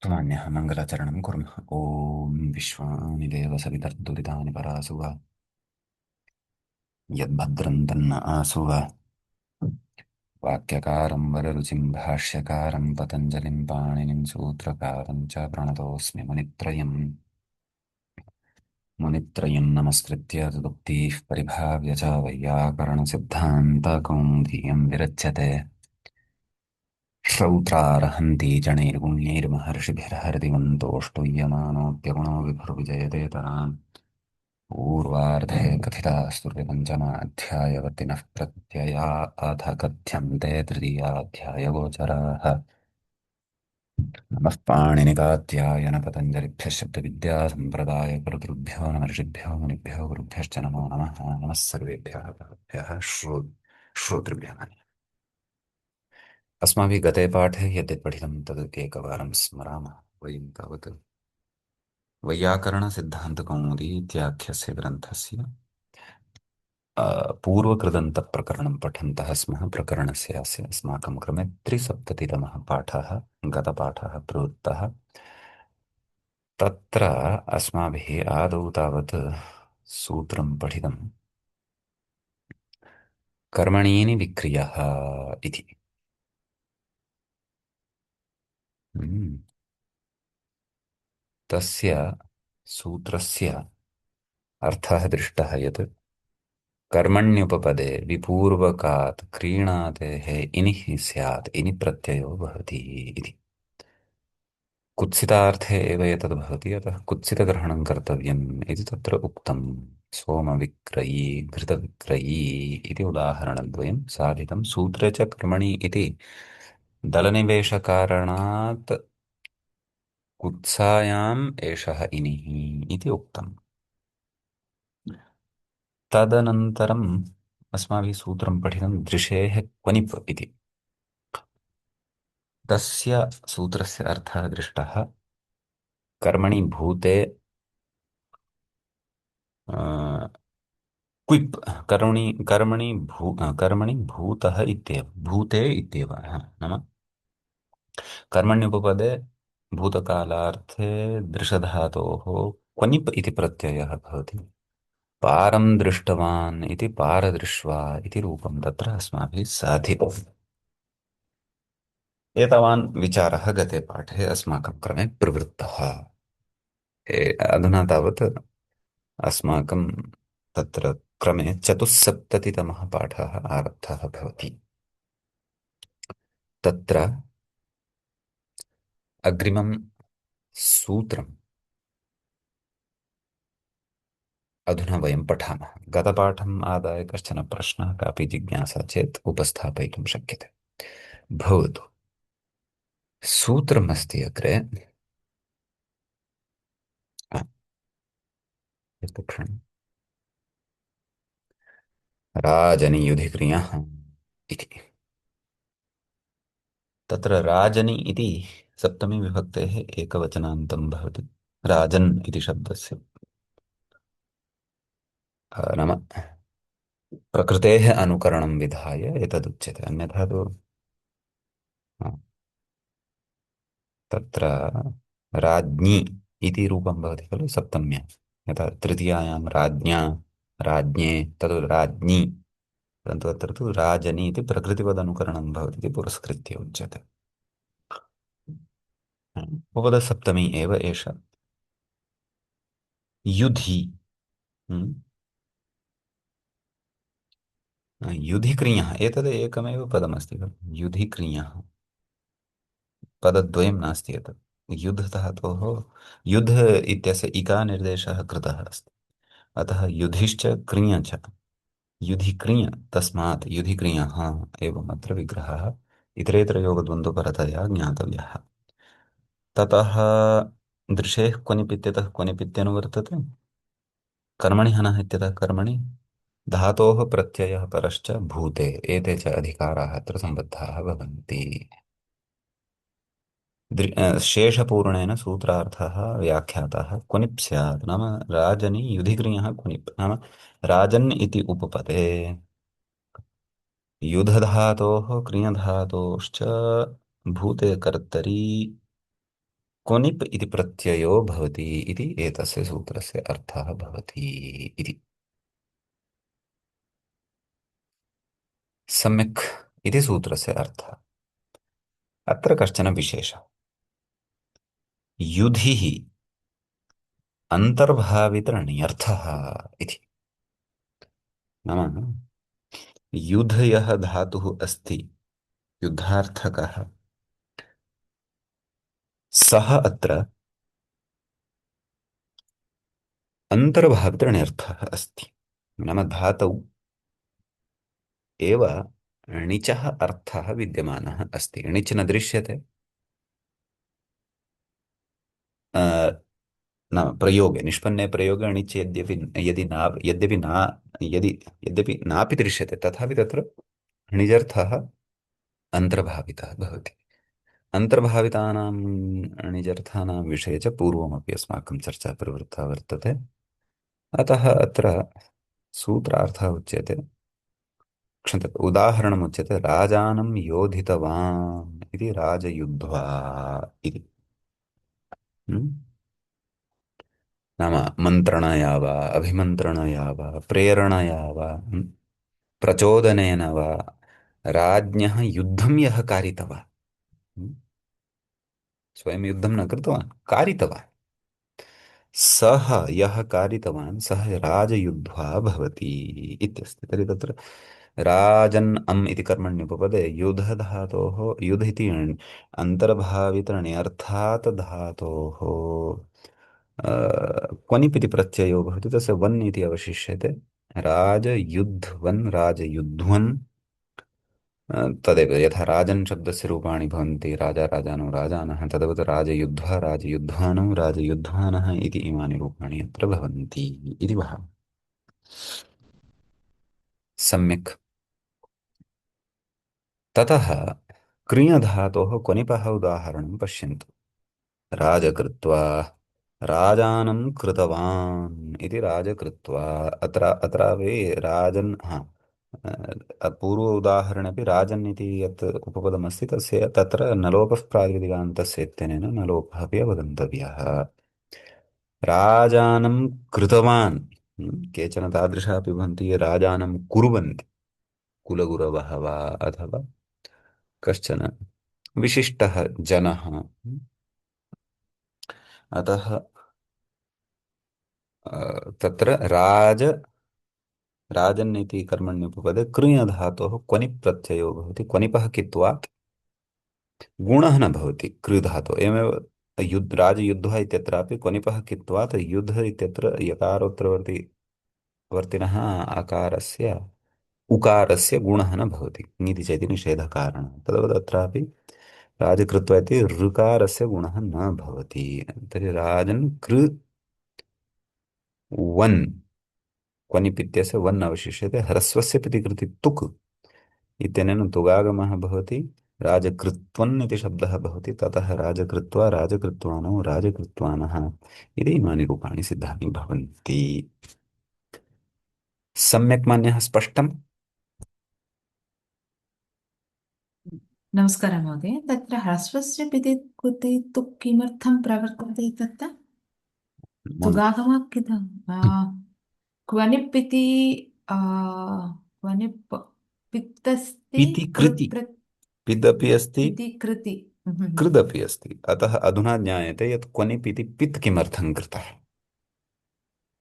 स्तुमान्यः मङ्गलाचरणं कुर्मः। ॐ विश्वानि देव सवितर्दुरितानि परासु वा यद्भद्रं तन्न आसु वा। वाक्यकारं वररुचिं भाष्यकारं पतञ्जलिं पाणिनिं सूत्रकारं च प्रणतोऽस्मि मुनित्रयं नमस्कृत्य तदुक्तिः परिभाव्य च वैयाकरणसिद्धान्तकौमुदीयं विरच्यते। श्रौत्रार्हन्ति जनैर्गुण्यैर्महर्षिभिर्हरिवन्तोऽष्टुय्यमानोऽप्यगुणो विभुर्विजयते तरान्। पूर्वार्धे कथितास्तुतिपञ्चमाध्यायवर्तिनः प्रत्यया अथ कथ्यन्ते तृतीयाध्यायगोचराः। नमः पाणिनिकात्यायनपतञ्जलिभ्यः शब्दविद्यासम्प्रदायकर्तृभ्यो नमर्षिभ्यो मुनिभ्यो गुरुभ्यश्च नमो नमः। नमः सर्वेभ्यः भवद्भ्यः श्रोतृभ्यः। अस्माभिः गते पाठे यद्यत् पठितं तद् एकवारं स्मरामः। वयं तावत् वैयाकरणसिद्धान्तकौमुदी इत्याख्यस्य ग्रन्थस्य पूर्वकृदन्तप्रकरणं पठन्तः स्मः। प्रकरणस्य अस्य अस्माकं क्रमे त्रिसप्ततितमः पाठः गतपाठः प्रवृत्तः। तत्र अस्माभिः आदौ तावत् सूत्रं पठितं कर्मणीनि विक्रियः इति। हम्म। तस्य सूत्रस्य अर्थः दृष्टः यत् कर्मण्युपपदे विपूर्वकात् क्रीणातेः इनिः स्यात् इनि प्रत्ययो भवति इति। कुत्सितार्थे एव एतद् भवति, अतः कुत्सितग्रहणं कर्तव्यम् इति तत्र उक्तम्। सोमविक्रयी घृतविक्रयी इति उदाहरणद्वयं साधितं। सूत्रे च कर्मणि इति दलनिवेशकारणात् कुत्सायाम् एषः इनिः इति उक्तम्। तदनन्तरम् अस्माभिः सूत्रं पठितं दृशेः क्वनिप् इति। तस्य सूत्रस्य अर्थः दृष्टः कर्मणि भूते क्विप् कर्मणि भूतः इत्येव भूते इत्येव नाम कर्मण्युपपदे भूतकालार्थे दृशधातोः क्वनिप् इति प्रत्ययः भवति। पारं दृष्टवान् इति पारदृष्ट्वा इति रूपं तत्र अस्माभिः साधितम्। एतावान् विचारः गते पाठे अस्माकं क्रमे प्रवृत्तः। अधुना तावत् अस्माकं तत्र क्रमे चतुस्सप्ततितमः पाठः आरब्धः भवति। तत्र अग्रिमं सूत्रम् अधुना वयं पठामः। गतपाठम् आदाय कश्चन प्रश्नः कापि जिज्ञासा चेत् उपस्थापयितुं शक्यते। भवतु। सूत्रमस्ति अग्रे। आ, एकं क्षणं। राजनियुधिक्रियः इति। तत्र राजनि इति सप्तमी विभक्तेः एकवचनान्तं भवति। राजन् इति शब्दस्य नाम प्रकृतेः अनुकरणं विधाय एतदुच्यते। अन्यथा तु तत्र राज्ञी इति रूपं भवति खलु सप्तम्यां। यथा तृतीयायां राज्ञा राज्ञे तद् राज्ञी, परन्तु अत्र तु राजनी इति प्रकृतिपदनुकरणं भवति इति पुरस्कृत्य उच्यते। उपपदसप्तमी एव एषा। युधि। हम्म, युधिक्रियः एतद् एकमेव पदमस्ति खलु युधिक्रियः। पदद्वयं नास्ति एतत्। युध् धातोः युध् इत्यस्य इका निर्देशः कृतः अस्ति, अतः युधिश्च क्रिय च युधि क्रिय, तस्मात् युधि क्रियः एवम् अत्र विग्रहः इतरेतरयोगद्वन्द्वपरतया ज्ञातव्यः। ततः दृशेः क्वनिप् इत्यतः क्वनिप् इत्यनुवर्तते। कर्मणि हनः इत्यतः कर्मणि धातोः प्रत्ययः परश्च भूते एते च अधिकाराः अत्र सम्बद्धाः भवन्ति। शेषपूर्णेन सूत्रार्थः व्याख्यातः क्वनिप् स्यात् नाम राजनि युधिक्रियः क्वनिप् नाम राजन् इति उपपदे युधधातोः क्रियधातोश्च भूते कर्तरि क्वनिप् इति प्रत्ययो भवति इति एतस्य सूत्रस्य अर्थः भवति इति। सम्यक् इति सूत्रस्य अर्थः। अत्र कश्चन विशेषः। युधिः अन्तर्भावितण्यर्थः इति। नाम युध यः धातुः अस्ति, युद्धार्थकः, सः अत्र अन्तर्भावितण्यर्थः अस्ति। नाम धातौ एव णिचः अर्थः विद्यमानः अस्ति। णिच् न दृश्यते, नाम प्रयोगे, निष्पन्ने प्रयोगे णिच् यद्यपि यदि ना यद्यपि ना यदि यद्यपि नापि दृश्यते, तथापि तत्र णिजर्थः अन्तर्भावितः भवति। अन्तर्भावितानां णिजर्थानां विषये च पूर्वमपि अस्माकं चर्चा प्रवृत्ता वर्तते। अतः अत्र सूत्रार्थः उच्यते, क्षम्यताम्, उदाहरणमुच्यते राजानं योधितवान् इति राजयुध्वा इति। हम्म? नाम मन्त्रणया वा अभिमन्त्रणया वा प्रेरणया वा प्रचोदनेन वा राज्ञः युद्धं यः कारितवान्, हम्म, स्वयं युद्धं न कृतवान्, कारितवान्, सः यः कारितवान् सः राजयुध्वा भवति इत्यस्ति। तर्हि तत्र राजन् अम् इति कर्मण्युपपदे युध धातोः, युध इति अन्तर्भावितण्यर्थात् धातोः क्वनिप् इति प्रत्ययो भवति, तस्य वन् इति अवशिष्यते। राजयुध्वन् राजयुध्वन्, तदेव यथा राजन् शब्दस्य रूपाणि भवन्ति, राजा राजानो राजानः, तद्वत् राजयुध्वा राजयुध्वानौ राजयुध्वानः इति इमानि रूपाणि अत्र भवन्ति इति भावः। सम्यक्। ततः क्रियधातोः क्वनिपः उदाहरणं पश्यन्तु। राजकृत्वा राजानं कृतवान् इति राजकृत्वा, अत्रापि राजन्, पूर्व उदाहरणेपि राजन् इति यत् उपपदमस्ति तस्य तत्र नलोपः प्रातिपदिकान्तस्य इत्यनेन नलोपः अपि अवगन्तव्यः। राजानं कृतवान्, केचन तादृशाः अपि भवन्ति ये राजानं कुर्वन्ति, कुलगुरवः वा अथवा कश्चन विशिष्टः जनः। अतः तत्र राजन् इति कर्मण्युपपदे कृञधातोः क्वनिप् प्रत्ययो भवति। क्वनिपः कित्वात् गुणः न भवति कृधातोः। एवमेव राजयुद्धः इत्यत्रापि क्वनिपः कित्वात् युद्ध इत्यत्र यकारोत्तरवर्ति वर्तिनः आकारस्य उकारस्य गुणः न भवति, ङिति चेति निषेधकारणं। तद्वत् अत्रापि राजकृत्वा इति ऋकारस्य गुणः न भवति। तर्हि राजन् कृ वन्, क्वनिप् इत्यस्य वन् अवशिष्यते। ह्रस्वस्य प्रतिकृति तुक् इत्यनेन तुगागमः भवति। राजकृत्वन् इति शब्दः भवति। ततः राजकृत्वा राजकृत्वानो राजकृत्वानः इति इमानि रूपाणि सिद्धानि भवन्ति। सम्यक् मान्यः? स्पष्टम्? नमस्कारः महोदय, तत्र ह्रस्वस्य पिति कृते तु किमर्थं प्रवर्तते तत्र मन्- तुगागमः क्वनिप् इति क्वनिप् पित्तस्ति इति कृति, पिदपि अस्ति इति कृति। कृदपि अस्ति। अतः अधुना ज्ञायते यत् क्वनिप् इति पित् किमर्थं कृतः।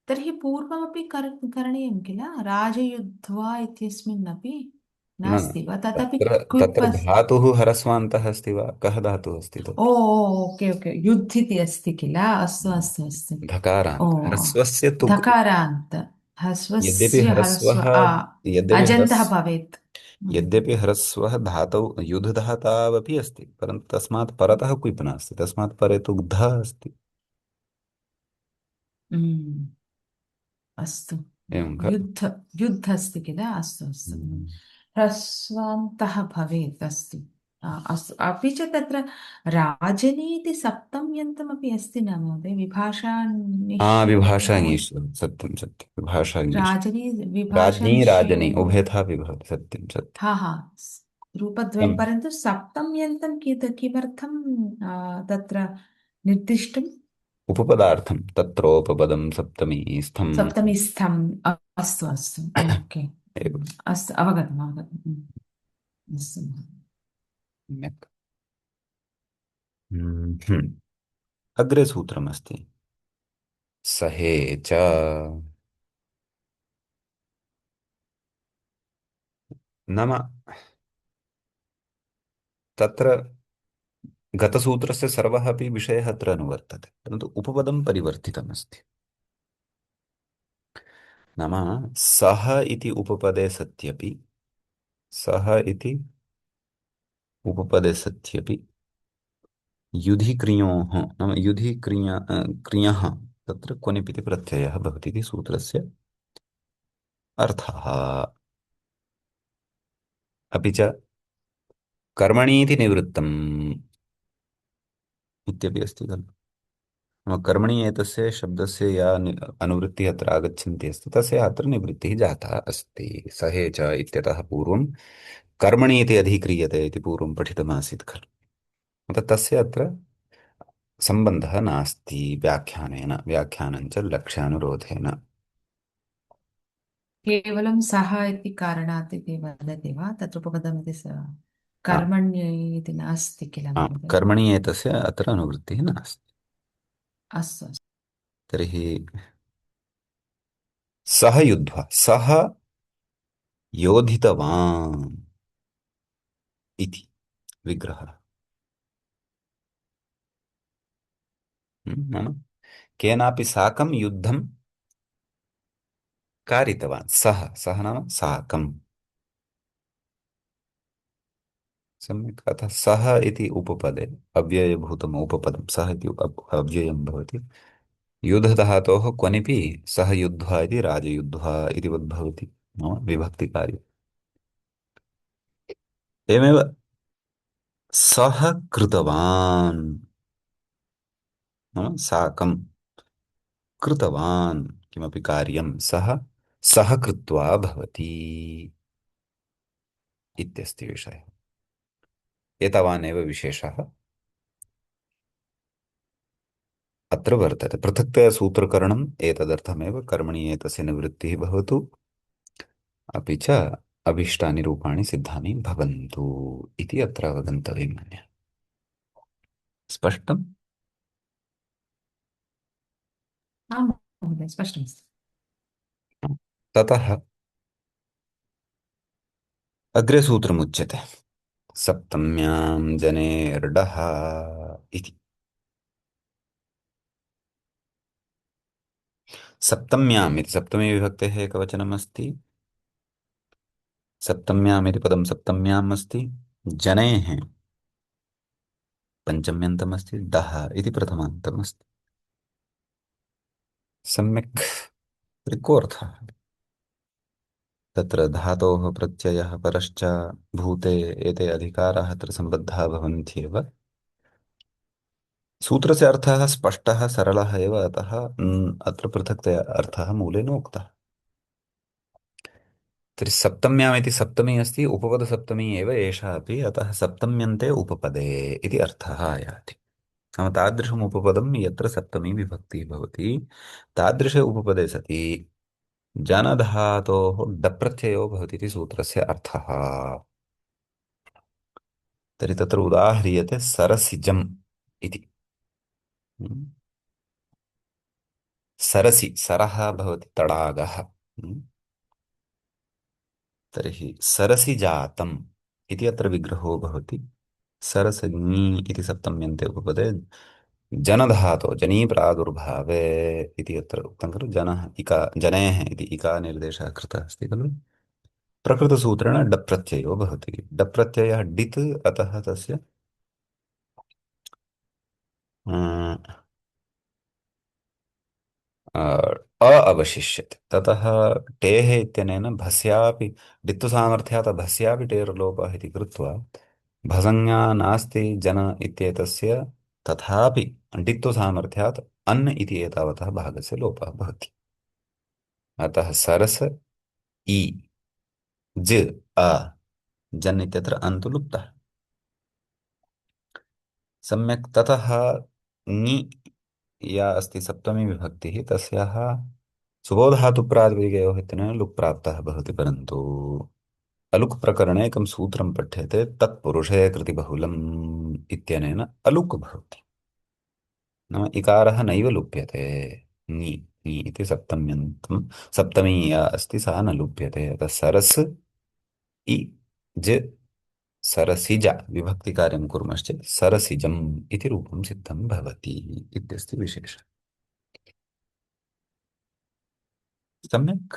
तर्हि पूर्वमपि करणीयं किल, राजयुध्वा इत्यस्मिन्नपि न न, नास्ति वा तदपि तत्र क्विप् तत्र धातुः ह्रस्वान्तः अस्ति वा? कः धातुः अस्ति ओ तत्र? ओके ओके, युद्ध इति अस्ति किल, अस्तु अस्तु अस्तु। ओ धकारान्त ह्रस्वस्य तुक्। धकारान्त, यद्यपि ह्रस्वस्य ह्रस्वः ह्रस्व यद्यपि अजन्तः ह्रस् भवेत्। यद्यपि ह्रस्वः धातौ युधधातावपि अस्ति, परन्तु तस्मात् परतः क्विप् नास्ति, तस्मात् परे तु घ् अस्ति। हम्म, अस्तु। एवं खलु? युद्ध अस्ति किल, अस्तु अस्तु। हम्म। ह्रस्वान्तः भवेत्, अस्तु। अस्तु, अपि च तत्र राजनी इति सप्तम्यन्तमपि अस्ति न महोदय, विभाषा विभाषा निष्योः। ङीष्, सत्यं सत्यं, विभाषा ङीष्। राजनी विभाषा राज्ञी राजनी निष्योः। उभयथापि भवति, सत्यं सत्यं। हा हा, रूपद्वयं, सम्- परन्तु सप्तम्यन्तं किमर्थं तत्र निर्दिष्टं उपपदार्थं तत्रोपपदं सप्तमी स्थम् सप्तमी स्थम् अस्तु अस्तु ओके एवं अस्तु अवगतम् अवगतम् अस्तु सम्यक्। हम्म। अग्रे सूत्रमस्ति सहे च। नाम तत्र गतसूत्रस्य सर्वः अपि विषयः अत्र अनुवर्तते, परन्तु उपपदं परिवर्तितमस्ति। नाम सः इति उपपदे सत्यपि, सः इति उपपदे सत्यपि युधिक्रियोः नाम क्रियः तत्र क्वनिप् इति प्रत्ययः भवति इति सूत्रस्य अर्थः। अपि च कर्मणीति निवृत्तम् इत्यपि अस्ति खलु। नाम कर्मणि एतस्य शब्दस्य या अनुवृत्तिः अत्र आगच्छन्ती अस्ति तस्य अत्र निवृत्तिः जाता अस्ति। सहे च इत्यतः पूर्वं कर्मणि इति अधिक्रियते इति पूर्वं पठितमासीत् खलु। अतः तस्य अत्र सम्बन्धः नास्ति व्याख्यानेन, व्याख्यानञ्च लक्ष्यानुरोधेन। केवलं सः इति कारणात् इति वदति वा तत्र उपपदमिति आ, कर्मण्यै इति नास्ति किल आम् महोदय कर्मणि एतस्य अत्र अनुवृत्तिः नास्ति। अस्तु अस्तु तर्हि सः युद्ध्वा सः योधितवान् इति विग्रहः। नाम केनापि साकं युद्धं कारितवान् सः, सः नाम साकं। सम्यक्। अतः सः इति उपपदे अव्ययभूतम् उपपदं सः इति अव्ययं भवति। युधधातोः क्वनिपि सः युद्ध्वा इति राजयुद्ध्वा इति वद्भवति नाम विभक्तिकार्यम्। एवमेव सः कृतवान् नाम साकं कृतवान् किमपि कार्यं सः सः कृत्वा भवति इत्यस्ति विषयः। एतावानेव विशेषः अत्र वर्तते। पृथक्तया सूत्रकरणम् एतदर्थमेव कर्मणि एतस्य निवृत्तिः भवतु, अपि च अभीष्टानि रूपाणि सिद्धानि भवन्तु इति अत्र अवगन्तव्यं मन्ये। स्पष्टम्? आं महोदय स्पष्टमस्ति ततः अग्रे सूत्रमुच्यते सप्तम्यां जनेर्डः इति। सप्तम्याम् इति सप्तमी विभक्तेः एकवचनमस्ति। सप्तम्याम् इति पदं सप्तम्याम् अस्ति। जनेः पञ्चम्यन्तमस्ति। डः इति प्रथमान्तमस्ति। सम्यक्। तर्हि कोऽर्थः? तत्र धातोः प्रत्ययः परश्च भूते एते अधिकाराः अत्र सम्बद्धाः भवन्त्येव। सूत्रस्य अर्थः स्पष्टः सरलः एव, अतः अत्र पृथक्तया अर्थः मूले नोक्तः। तर्हि सप्तम्याम् इति सप्तमी अस्ति, उपपदसप्तमी एव एषा अपि, अतः सप्तम्यन्ते उपपदे इति अर्थः आयाति। नाम तादृशम् उपपदं यत्र सप्तमी विभक्तिः भवति तादृशे उपपदे सति जनधातोः डप्रत्ययो भवति इति सूत्रस्य अर्थः। तर्हि तत्र उदाह्रियते सरसिजम् इति। हम्म। सरसि सरः भवति तडागः। तर्हि सरसि जातम् इति अत्र विग्रहो भवति। सरसञ्ज्ञी इति सप्तम्यन्ते उपपदे जनधातो जनी प्रादुर्भावे इति अत्र उक्तं खलु। जनः इका जनेः इति इका निर्देशः कृतः अस्ति खलु। प्रकृतसूत्रेण डप् प्रत्ययो भवति। डप् प्रत्ययः डित्, अतः तस्य अ अवशिष्यते। ततः टेः इत्यनेन भस्यापि डित्तुसामर्थ्यात् भस्यापि टेर्लोपः इति कृत्वा भसंज्ञा नास्ति जन इत्येतस्य, तथापि डित्तुसामर्थ्यात् अन् इति एतावतः भागस्य लोपः भवति। अतः सरस इ ज अ जन् इत्यत्र अन्तु लुप्तः। सम्यक्। ततः ङि या अस्ति सप्तमी विभक्तिः तस्याः सुबोधातुप्रातिपदिकयोः इत्यनेन लुक् प्राप्तः भवति, परन्तु अलुक् प्रकरणे एकं सूत्रं पठ्यते, तत्पुरुषे कृतिबहुलम् इत्यनेन अलुक् भवति। नाम इकारः नैव लुप्यते। ङि ङि इति सप्तम्यन्तं, सप्तमी या अस्ति सा न लुप्यते। अतः सरस् इ ज सरसिज विभक्तिकार्यं कुर्मश्चेत् सरसिजम् इति रूपं सिद्धं भवति इत्यस्ति विशेषः। सम्यक्।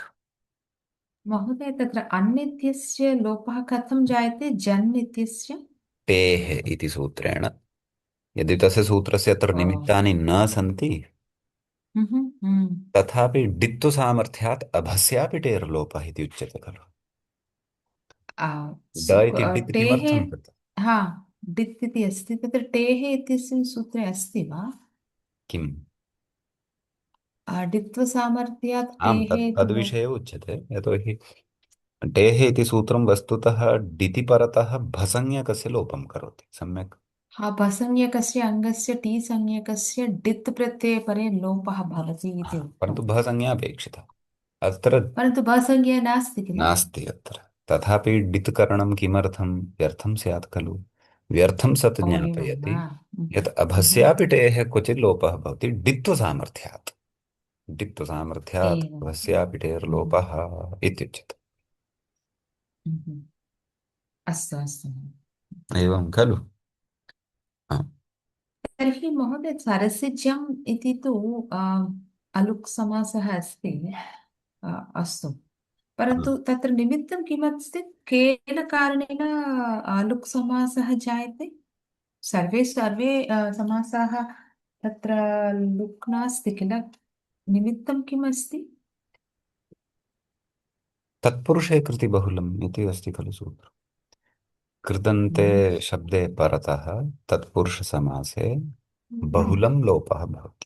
महोदय, तत्र अन् इत्यस्य लोपः कथं जायते जन् इत्यस्य? टेः इति सूत्रेण। यदि तस्य सूत्रस्य अत्र ओ, निमित्तानि न सन्ति, हम्म। तथापि डित्तुसामर्थ्यात् अभस्यापि टेर्लोपः इति उच्यते खलु। ड इति डित् टेः, किमर्थं कृतम्? हा, डित् इति अस्ति, तत्र टेः इत्यस्य सूत्रे अस्ति वा? किम्? डित्वसामर्थ्यात् आम्, टेः इति लो, तद्विषये उच्यते। यतोहि टेः इति सूत्रं वस्तुतः डिति परतः भसंज्ञकस्य लोपं करोति। सम्यक्। हा, भसंज्ञकस्य अङ्गस्य टी संज्ञकस्य डित् प्रत्यये परे लोपः भवति इति परन्तु उक्तम्। भसंज्ञा अपेक्षिता अत्र परन्तु भसंज्ञा नास्ति किल? नास्ति अत्र। तथापि डित् करणं किमर्थं? व्यर्थं स्यात् खलु। व्यर्थं सत् ओ, एवं ज्ञापयति वा? यत् हम्म। अभस्यापि टेः क्वचित् लोपः भवति डित्वसामर्थ्यात्। डित्वसामर्थ्यात् एवं। अभस्यापि हम्म, टेर्लोपः इत्युच्यते। हम्म। अस्तु अस्तु। एवं खलु। हा। तर्हि महोदय, सरसिजम् इति तु अलुक् समासः अस्ति। अस्तु, हा। परन्तु तत्र निमित्तं किमस्ति? केन कारणेन अलुक् समासः जायते? सर्वे सर्वे समासाः तत्र लुक् नास्ति किल? निमित्तं किमस्ति? तत्पुरुषे कृति बहुलम् इति अस्ति खलु सूत्रम्। कृदन्ते हम्म, शब्दे परतः तत्पुरुषसमासे हम्म। बहुलं लोपः भवति।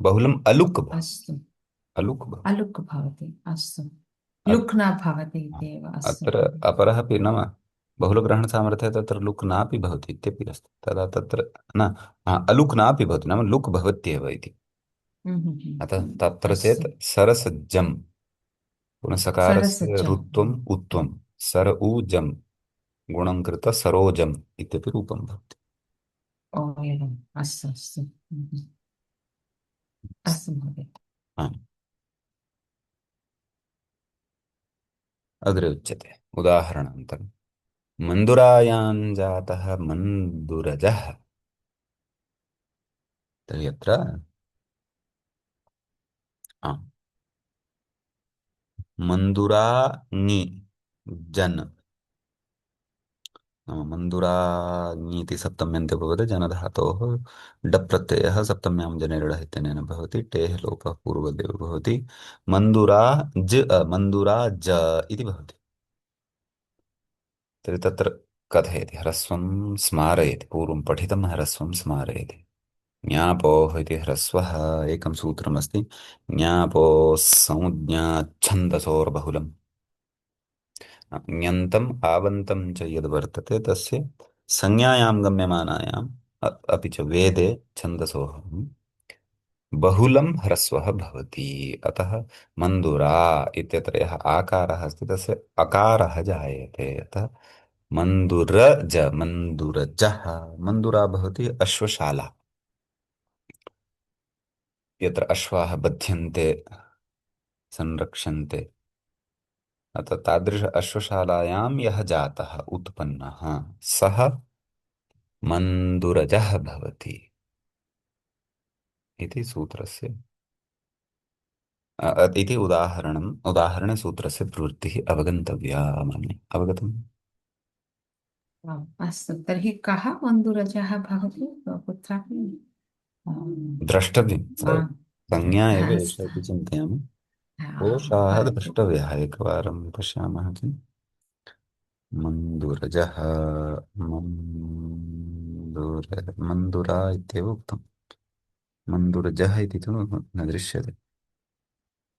बहुलम् अलुक् भवति। अस्तु, अलुक् भवति। अलुक् भवति। अस्तु, अत्- लुक् न भवति इत्येव। अस्तु। अत्र अपरः अपि नाम बहुलग्रहणसामर्थ्ये तत्र लुक् नापि भवति इत्यपि अस्ति। तदा तत्र न, अलुक् नापि भवति, नाम लुक् भवत्येव इति। अतः तत्र चेत् अस्तु, सरसज्जम्, पुनः सकारस्य सरसजम्। रुत्वम् उत्वम्, सर ऊ जम् गुणं कृत सरोजम् इत्यपि रूपं भवति। ओ, एवम्। अस्तु अस्तु। अस्तु महोदय। हा। अग्रे उच्यते उदाहरणान्तरम्। मन्दुरायां जातः मन्दुरजः। तर्हि अत्र आ, मन्दुरा ङि जन्, नाम मन्दुरा ङीति सप्तम्यन्ते भवति जनधातोः डप् प्रत्ययः सप्तम्यां जने ऋडः इत्यनेन भवति। टेः लोपः पूर्वदेव भवति। मन्दुरा मन्दुरा ज इति भवति। तर्हि तत्र कथयति, ह्रस्वं स्मारयति, पूर्वं पठितं ह्रस्वं स्मारयति। ज्ञापोः इति ह्रस्वः एकं सूत्रमस्ति। ज्ञापो संज्ञा छन्दसोर्बहुलम्। ञन्तम् आवन्तं च यद्वर्तते तस्य संज्ञायां गम्यमानायाम् अपि च वेदे छन्दसोः बहुलं ह्रस्वः भवति। अतः मन्दुरा इत्यत्र यः आकारः अस्ति तस्य अकारः जायते। अतः मन्दुरज मन्दुरजः। मन्दुरा भवति अश्वशाला, यत्र अश्वाः बध्यन्ते संरक्ष्यन्ते। अतः तादृश अश्वशालायां यः जातः उत्पन्नः सः मन्दुरजः भवति इति सूत्रस्य इति उदाहरणे सूत्रस्य प्रवृत्तिः अवगन्तव्या। मन्ये अवगतम्। आम्, अस्तु, तर्हि कः मन्दुरजः भवति? कुत्रापि द्रष्टव्यं, आम्, संज्ञा एव एषा अस्तु। इति चिन्तयामि। कोशाः परन्तु द्रष्टव्यः, एकवारं पश्यामः किम्। मन्दुरजः, मन्दुरा इत्येव उक्तम्। मन्दुरजः इति तु न दृश्यते।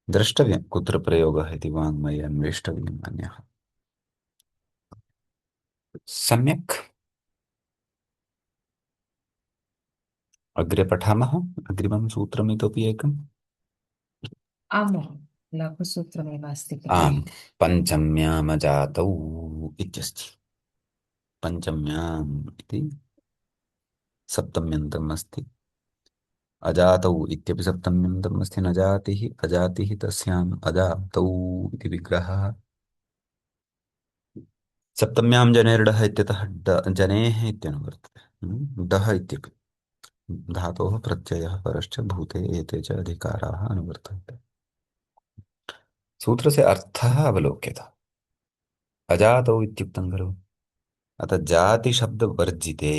द्रष्टव्यं कुत्र प्रयोगः इति वाङ्मये अन्वेष्टव्यम् अन्यः। सम्यक्। अग्रे पठामः अग्रिमं सूत्रम् इतोपि एकम्। आम् लघुसूत्रमेव अस्ति खलु। आम्, पञ्चम्यामजातौ इत्यस्ति। पञ्चम्याम् इति सप्तम्यन्तम् अस्ति। अजातौ इत्यपि सप्तम्यन्तम् अस्ति। न जातिः अजातिः तस्याम् अजातौ इति विग्रहः। सप्तम्यां जनेर्डः इत्यतः जनेः इत्यनुवर्तते। डः इत्यपि धातोः प्रत्ययः परश्च भूते एते च अधिकाराः अनुवर्तन्ते। सूत्रस्य अर्थः अवलोक्यते। अजातौ इत्युक्तं खलु। अतः जातिशब्दवर्जिते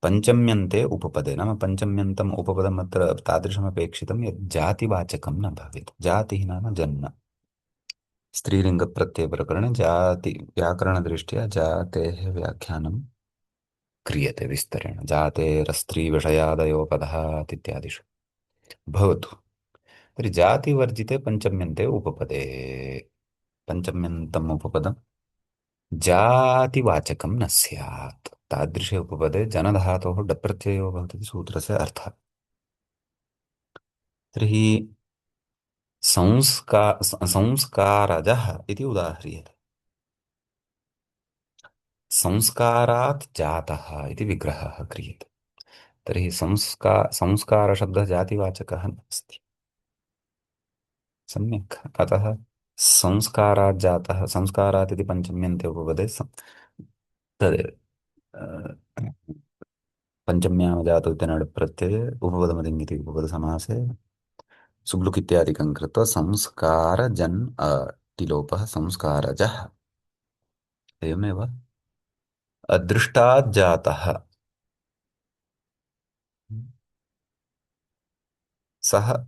पञ्चम्यन्ते उपपदे, नाम पञ्चम्यन्तम् उपपदम् अत्र तादृशमपेक्षितं यत् जातिवाचकं न भवेत्। जातिः नाम जन्म। स्त्रीलिङ्गप्रत्ययप्रकरणे जाति व्याकरणदृष्ट्या जातेः व्याख्यानं क्रियते विस्तरेण। जातेरस्त्रीविषयादयो पदात् इत्यादिषु भवतु। तर्हि जातिवर्जिते पञ्चम्यन्ते उपपदे पञ्चम्यन्तम् उपपदं जातिवाचकं न स्यात्। तादृशे उपपदे जनधातोः डप्रत्ययो भवति इति सूत्रस्य अर्थः। तर्हि संस्कारजः इति उदाह्रियते। संस्कारात् जातः इति विग्रहः क्रियते। तर्हि संस्कारशब्दः जातिवाचकः नास्ति। सम्यक्। अतः संस्कारात् जातः, संस्कारात् इति पञ्चम्यन्ते उपपदे तदेव पञ्चम्यामजातौ इत्यनड् प्रत्यये उपपदमदिङ्गिति उपपदसमासे सुब्लुक् इत्यादिकं कृत्वा संस्कारजन् टिलोपः संस्कारजः। एवमेव अदृष्टात् जातः सः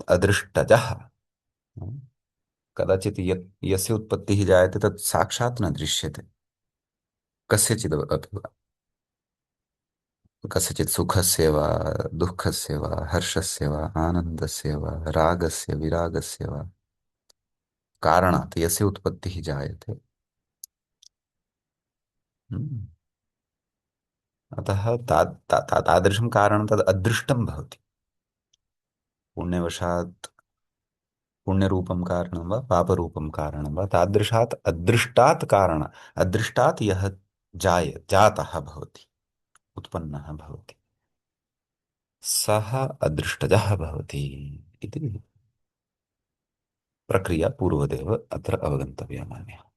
अदृष्टजः। कदाचित् यस्य उत्पत्तिः जायते तत् साक्षात् न दृश्यते कस्यचित् अपि वा। कस्यचित् सुखस्य वा दुःखस्य वा हर्षस्य वा आनन्दस्य वा रागस्य विरागस्य वा कारणात् यस्य उत्पत्तिः जायते। हम्म, अतः तादृशं कारणं तद् अदृष्टं भवति। पुण्यवशात् पुण्यरूपं कारणं वा पापरूपं कारणं वा तादृशात् अदृष्टात् अदृष्टात् यः जातः भवति, उत्पन्नः भवति, सः अदृष्टजः भवति इति प्रक्रिया पूर्वदेव अत्र अवगन्तव्या मया।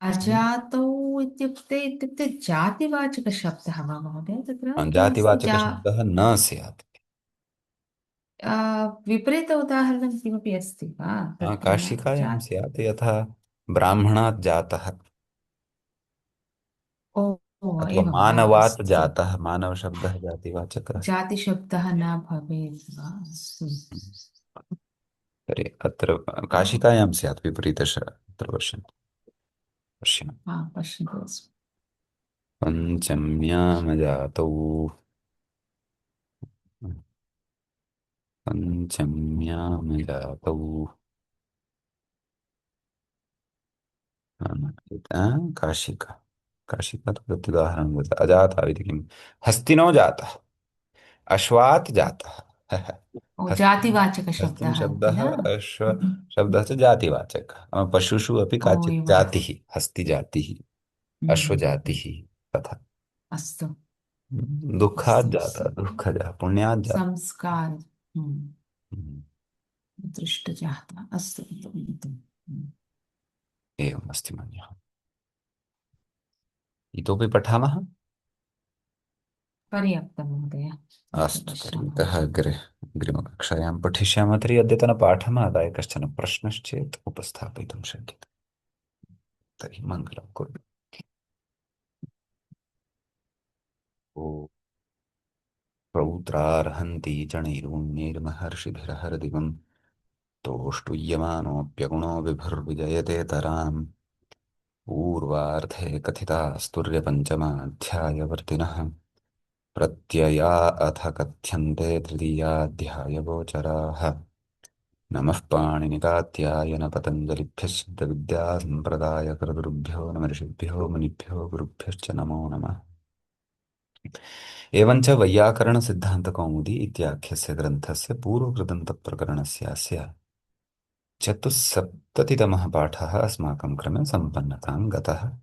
अजातौ इत्युक्ते जातिवाचकशब्दः वा महोदय तत्र किम् अस्ति जातिवाचकशब्दः न स्यात्। विपरीत उदाहरणं किमपि अस्ति वा तत्र काशिकायां स्यात् यथा ब्राह्मणात् जातः ओ ओ, अथवा एवं वा मानवात् अस्तु। जातः। मानवशब्दः जातिवाचकः। जातिशब्दः न भवेत् वा अस्तु। तर्हि अत्र काशिकायां स्यात् विपरीतश अत्र पश्यन्तु। हा पश्यन्तु अस्मि। पञ्चम्यामजातौ पञ्चम्यामजातौ काशिका। काशिका तु प्रत्युदाहरणं वदति। अजातः इति किम्? हस्तिनो जातः, अश्वात् जातः। ओ हस्तिन् हस्तिन् जातिवाचकशब्दः इति शब्दः, न। अश्व शब्दः च जातिवाचकः। पशुषु अपि ओ काचित् एवं जातिः, हस्तिजातिः, हम्म। अश्वजातिः तथा। अस्तु दुःखात् अस्तु जातः दुःखजः, पुण्यात् जातः। संस्कार हम्म, दृष्टजाता अस्तु एवम् अस्ति मन्यः। इतोपि पठामः। पर्याप्तं महोदय अत्र अस्तु तर्हि पश्यामः। इतः अग्रे अग्रिमकक्षायां पठिष्यामः। तर्हि अद्यतनपाठमादाय कश्चन प्रश्नश्चेत् उपस्थापयितुं शक्यते। तर्हि मङ्गलं कुरु। ओ रौद्रार्हन्ति चणैर्मुण्यैर्महर्षिभिरहरदिवं तोष्टुय्यमानोऽप्यगुणो विभुर्विजयते तराम्। पूर्वार्धे कथितास्तुर्यपञ्चमाध्यायवर्तिनः प्रत्यया अथ कथ्यन्ते तृतीयाध्यायगोचराः। नमः पाणिनिकात्यायनपतञ्जलिभ्यः सिद्धविद्यासम्प्रदायकर्तृभ्यो नमः ऋषिभ्यो मुनिभ्यो गुरुभ्यश्च नमो नमः। एवञ्च वैयाकरणसिद्धान्तकौमुदी इत्याख्यस्य ग्रन्थस्य पूर्वकृदन्तप्रकरणस्यास्य चतुस्सप्ततितमः पाठः अस्माकं क्रमे सम्पन्नतां गतः।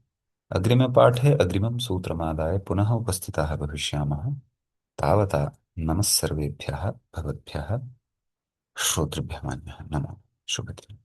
अग्रिमे पाठे अग्रिमं सूत्रमादाय पुनः उपस्थिताः भविष्यामः। तावता नमः सर्वेभ्यः भवद्भ्यः श्रोतृभ्यः मान्यः नमः। शुभदिनम्।